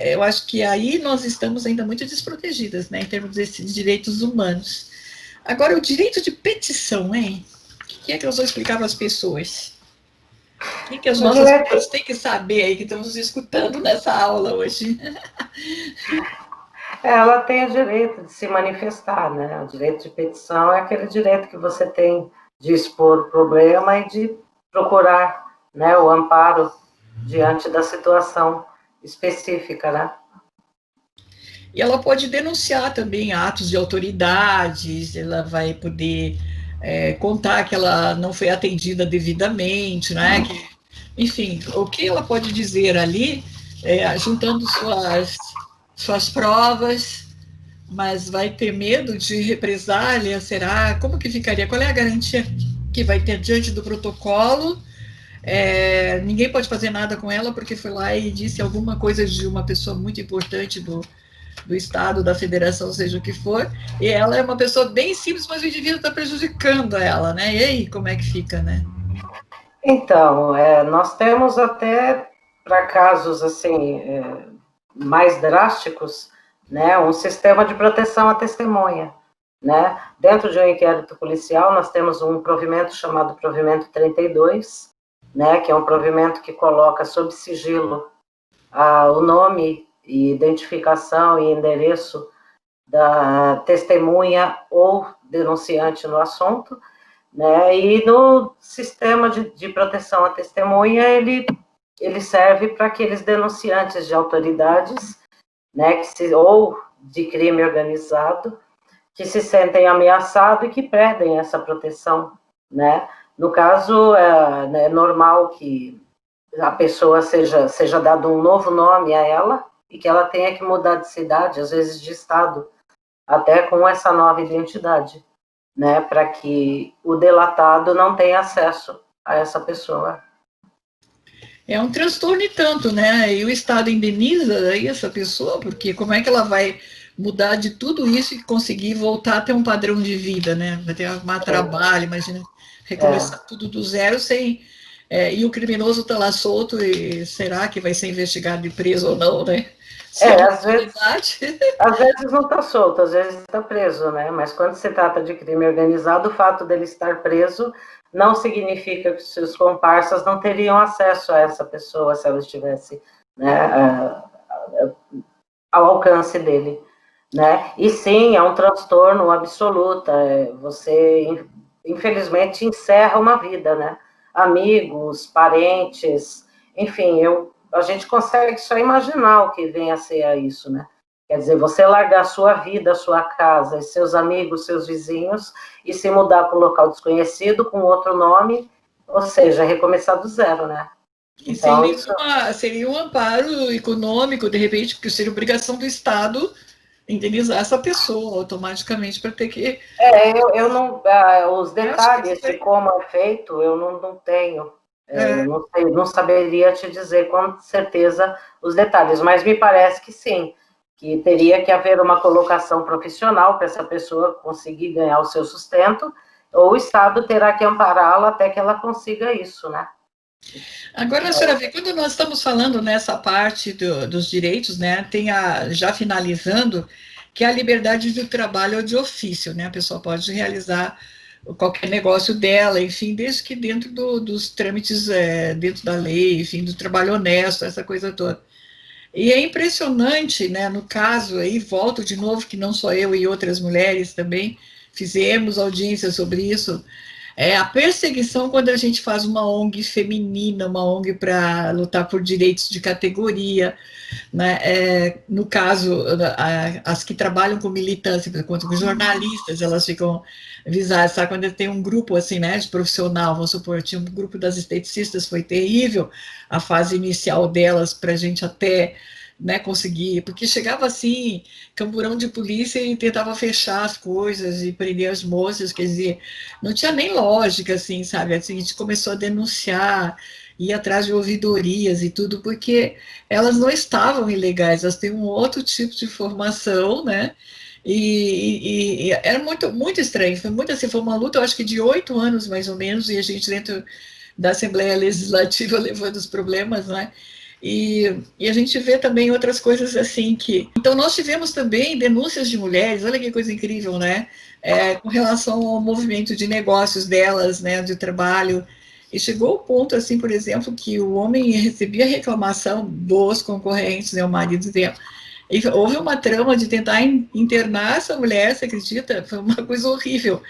eu acho que aí nós estamos ainda muito desprotegidas, né, em termos desses direitos humanos. Agora, o direito de petição, hein? O que é que eu vou explicar para as pessoas? O que as nossas pessoas têm que saber aí, que estamos escutando nessa aula hoje? Ela tem o direito de se manifestar, né? O direito de petição é aquele direito que você tem de expor o problema e de procurar, né, o amparo diante da situação específica, né? E ela pode denunciar também atos de autoridades, ela vai poder contar que ela não foi atendida devidamente, né? Enfim, o que ela pode dizer ali, juntando suas provas, mas vai ter medo de represália? Será? Como que ficaria? Qual é a garantia que vai ter diante do protocolo? Ninguém pode fazer nada com ela porque foi lá e disse alguma coisa de uma pessoa muito importante do Estado, da federação, seja o que for, e ela é uma pessoa bem simples, mas o indivíduo está prejudicando ela, né? E aí, como é que fica, né? Então, nós temos até, para casos assim, mais drásticos, né, um sistema de proteção à testemunha. Né? Dentro de um inquérito policial, nós temos um provimento chamado provimento 32, né, que é um provimento que coloca sob sigilo o nome, e identificação e endereço da testemunha ou denunciante no assunto, né? E no sistema de proteção à testemunha, ele serve para aqueles denunciantes de autoridades, né, ou de crime organizado, que se sentem ameaçados e que pedem essa proteção, né? No caso, é normal que a pessoa seja dado um novo nome a ela e que ela tenha que mudar de cidade, às vezes de estado, até com essa nova identidade, né? Para que o delatado não tenha acesso a essa pessoa. É um transtorno e tanto, né? E o Estado indeniza aí essa pessoa, porque como é que ela vai mudar de tudo isso e conseguir voltar a ter um padrão de vida, né? Vai ter que arrumar trabalho, imagina, recomeçar tudo do zero sem. E o criminoso está lá solto, e será que vai ser investigado e preso ou não, né? Às vezes não está solto, às vezes está preso, né? Mas quando se trata de crime organizado, o fato dele estar preso não significa que seus comparsas não teriam acesso a essa pessoa se ela estivesse, né, ao alcance dele, né? E sim, é um transtorno absoluto. Você, infelizmente, encerra uma vida, né? Amigos, parentes, enfim, a gente consegue só imaginar o que vem a ser isso, né? Quer dizer, você largar a sua vida, a sua casa, seus amigos, seus vizinhos, e se mudar para um local desconhecido, com outro nome, ou seja, recomeçar do zero, né? E então, seria um amparo econômico, de repente, porque seria obrigação do Estado indenizar essa pessoa automaticamente para ter que... eu não... os detalhes de como é feito, eu não tenho. Não saberia te dizer com certeza os detalhes, mas me parece que sim, que teria que haver uma colocação profissional para essa pessoa conseguir ganhar o seu sustento, ou o Estado terá que ampará-la até que ela consiga isso, né? Agora, a senhora vê, quando nós estamos falando nessa parte dos direitos, né, já finalizando, que é a liberdade do trabalho ou de ofício, né? A pessoa pode realizar qualquer negócio dela, enfim, desde que dentro dos trâmites, dentro da lei, enfim, do trabalho honesto, essa coisa toda. E é impressionante, né, no caso aí, volto de novo, que não só eu e outras mulheres também fizemos audiência sobre isso, é a perseguição quando a gente faz uma ONG feminina, uma ONG para lutar por direitos de categoria, né? No caso, as que trabalham com militância, por exemplo, jornalistas, elas ficam visadas, sabe? Quando tem um grupo assim, né, de profissional, vamos supor, tinha um grupo das esteticistas, foi terrível a fase inicial delas para a gente até, né, conseguir, porque chegava assim, camburão de polícia e tentava fechar as coisas e prender as moças, quer dizer, não tinha nem lógica, assim, sabe? Assim, a gente começou a denunciar, ir atrás de ouvidorias e tudo, porque elas não estavam ilegais, elas têm um outro tipo de formação, né? E era muito, muito estranho, foi muito assim, foi uma luta, eu acho que de 8 anos mais ou menos, e a gente dentro da Assembleia Legislativa levando os problemas, né? E a gente vê também outras coisas assim que. Então, nós tivemos também denúncias de mulheres, olha que coisa incrível, né? Com relação ao movimento de negócios delas, né? De trabalho. E chegou o ponto, assim, por exemplo, que o homem recebia reclamação dos concorrentes, né? O marido dela. E houve uma trama de tentar internar essa mulher, você acredita? Foi uma coisa horrível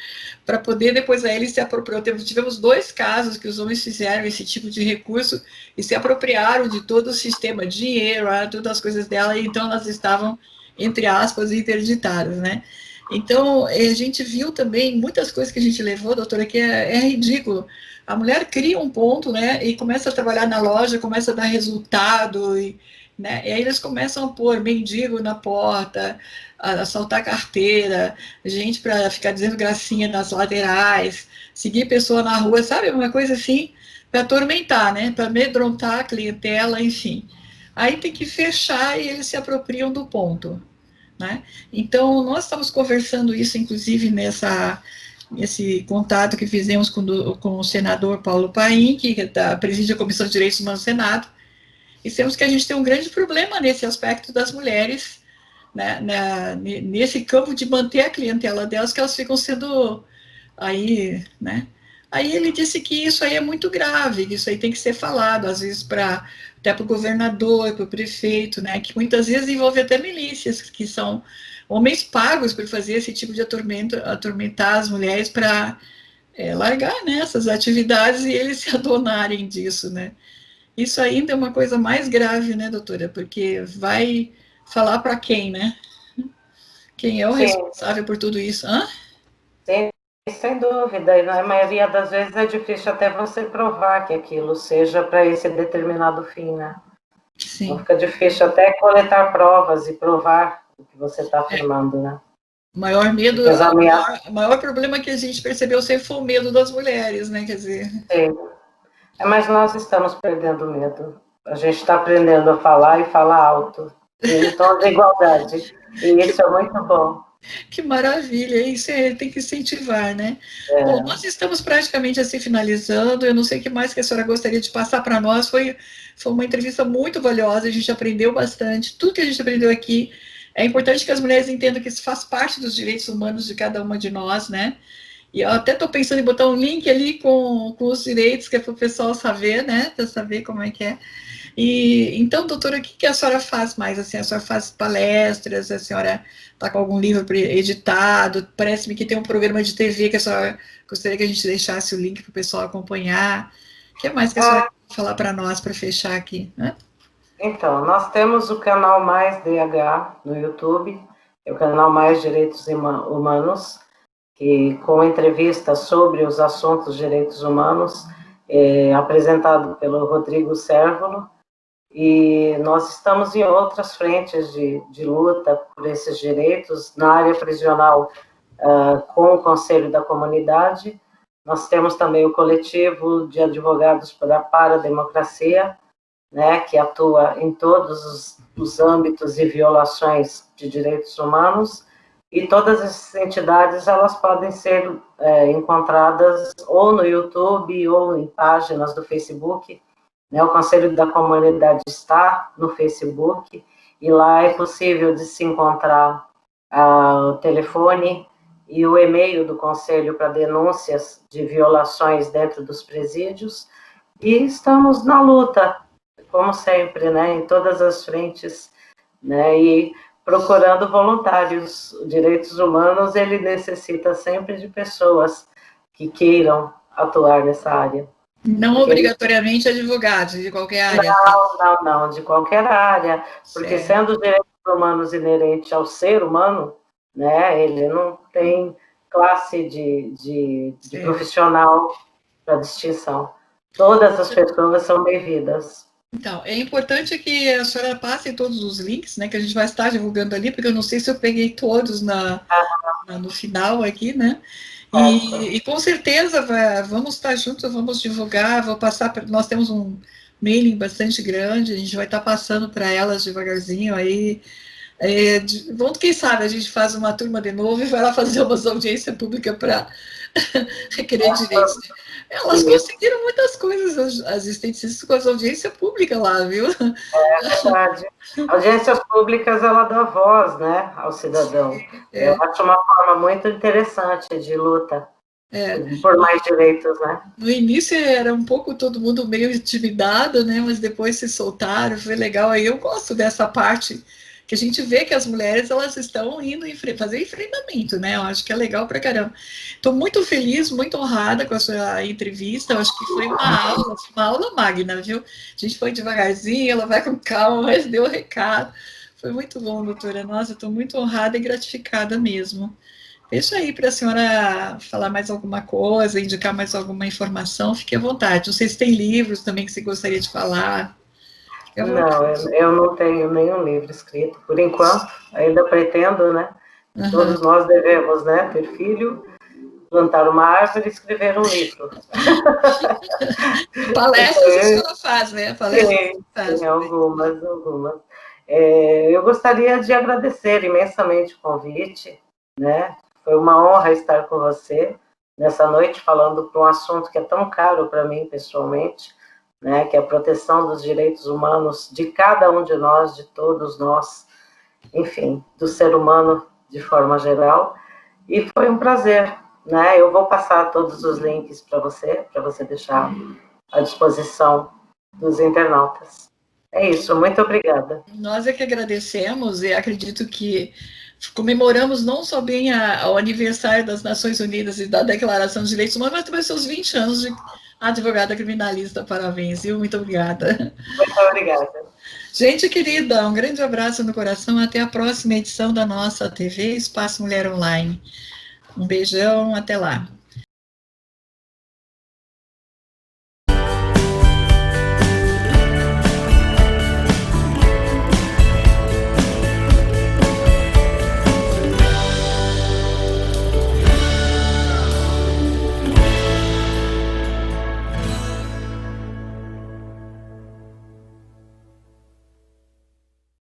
para poder depois a ele se apropriar. Tivemos 2 casos que os homens fizeram esse tipo de recurso e se apropriaram de todo o sistema, dinheiro, todas as coisas dela, e então elas estavam, entre aspas, interditadas, né? Então, a gente viu também muitas coisas que a gente levou, doutora, que é ridículo. A mulher cria um ponto, né, e começa a trabalhar na loja, começa a dar resultado, né, e aí eles começam a pôr mendigo na porta, a assaltar carteira, gente para ficar dizendo gracinha nas laterais, seguir pessoa na rua, sabe? Uma coisa assim, para atormentar, né? Para amedrontar a clientela, enfim. Aí tem que fechar e eles se apropriam do ponto, né? Então, nós estamos conversando isso, inclusive, nesse contato que fizemos com o senador Paulo Paim, que preside a Comissão de Direitos Humanos do Senado, e temos que a gente tem um grande problema nesse aspecto das mulheres, né, nesse campo de manter a clientela delas, que elas ficam sendo aí, né? Aí ele disse que isso aí é muito grave, que isso aí tem que ser falado, às vezes até para o governador, para o prefeito, né? Que muitas vezes envolve até milícias, que são homens pagos por fazer esse tipo de atormentar as mulheres para largar, né, essas atividades e eles se adonarem disso, né? Isso ainda é uma coisa mais grave, né, doutora? Porque vai falar para quem, né? Quem é o Sim. responsável por tudo isso? Hã? Sim, sem dúvida. E na maioria das vezes é difícil até você provar que aquilo seja para esse determinado fim, né? Sim. Então fica difícil até coletar provas e provar o que você está afirmando, né? O maior medo, o maior problema que a gente percebeu sempre foi o medo das mulheres, né? Quer dizer. Sim. Mas nós estamos perdendo o medo. A gente está aprendendo a falar e falar alto, em tom de igualdade. E isso é muito bom. Que maravilha, isso tem que incentivar, né? Bom, nós estamos praticamente assim finalizando. Eu não sei o que mais que a senhora gostaria de passar para nós. Foi uma entrevista muito valiosa, a gente aprendeu bastante. Tudo que a gente aprendeu aqui é importante que as mulheres entendam que isso faz parte dos direitos humanos de cada uma de nós, né? E eu até estou pensando em botar um link ali com os direitos, que é para o pessoal saber, né? Para saber como é que é. E então, doutora, o que a senhora faz mais? Assim, a senhora faz palestras, a senhora está com algum livro editado? Parece-me que tem um programa de TV que a senhora gostaria que a gente deixasse o link para o pessoal acompanhar. O que mais que a senhora quer falar para nós para fechar aqui? Né? Então, nós temos o canal Mais DH no YouTube, é o canal Mais Direitos Humanos, que com entrevistas sobre os assuntos de direitos humanos, apresentado pelo Rodrigo Cérvulo, e nós estamos em outras frentes de luta por esses direitos, na área prisional, com o Conselho da Comunidade. Nós temos também o coletivo de advogados para a democracia, né, que atua em todos os âmbitos e violações de direitos humanos, e todas essas entidades elas podem ser encontradas ou no YouTube ou em páginas do Facebook, né, o Conselho da Comunidade está no Facebook, e lá é possível de se encontrar o telefone e o e-mail do Conselho para denúncias de violações dentro dos presídios, e estamos na luta como sempre, né, em todas as frentes, né, e procurando voluntários. Direitos humanos, ele necessita sempre de pessoas que queiram atuar nessa área. Não Porque obrigatoriamente advogados, de qualquer área. não, de qualquer área, porque sendo os direitos humanos inerente ao ser humano, né, ele não tem classe de profissional para distinção. Todas as pessoas são bem-vindas. Então, é importante que a senhora passe todos os links, né, que a gente vai estar divulgando ali, porque eu não sei se eu peguei todos no final aqui, né? E com certeza vamos estar juntos, vamos divulgar, vou passar, nós temos um mailing bastante grande, a gente vai estar passando para elas devagarzinho aí. Quem sabe a gente faz uma turma de novo e vai lá fazer umas audiências públicas para requerer direitos. Elas conseguiram muitas coisas, as estetistas, com as audiências públicas lá, viu? É verdade. Audiências públicas, ela dá voz, né, ao cidadão. Eu acho uma forma muito interessante de luta por mais direitos, né? No início era um pouco todo mundo meio intimidado, né? Mas depois se soltaram, foi legal. Aí eu gosto dessa parte que a gente vê que as mulheres elas estão indo fazer enfrentamento, né? Eu acho que é legal pra caramba. Estou muito feliz, muito honrada com a sua entrevista. Eu acho que foi uma aula magna, viu? A gente foi devagarzinho, ela vai com calma, mas deu o recado. Foi muito bom, doutora. Nossa, estou muito honrada e gratificada mesmo. Deixa aí para a senhora falar mais alguma coisa, indicar mais alguma informação, fique à vontade. Não sei se tem livros também que você gostaria de falar. Não, eu não tenho nenhum livro escrito, por enquanto, ainda pretendo, né? Todos nós devemos, né, ter filho, plantar uma árvore e escrever um livro. Palestras a senhora faz, né? Sim, algumas. Eu gostaria de agradecer imensamente o convite, né? Foi uma honra estar com você nessa noite, falando por um assunto que é tão caro para mim pessoalmente, né? Que é a proteção dos direitos humanos de cada um de nós, de todos nós, enfim, do ser humano de forma geral. E foi um prazer, né? Eu vou passar todos os links para você deixar à disposição dos internautas. É isso, muito obrigada. Nós é que agradecemos e acredito que comemoramos não só bem o aniversário das Nações Unidas e da Declaração dos Direitos Humanos, mas também seus 20 anos de advogada criminalista. Parabéns, viu? Muito obrigada. Muito obrigada. Gente querida, um grande abraço no coração. Até a próxima edição da nossa TV Espaço Mulher Online. Um beijão, até lá.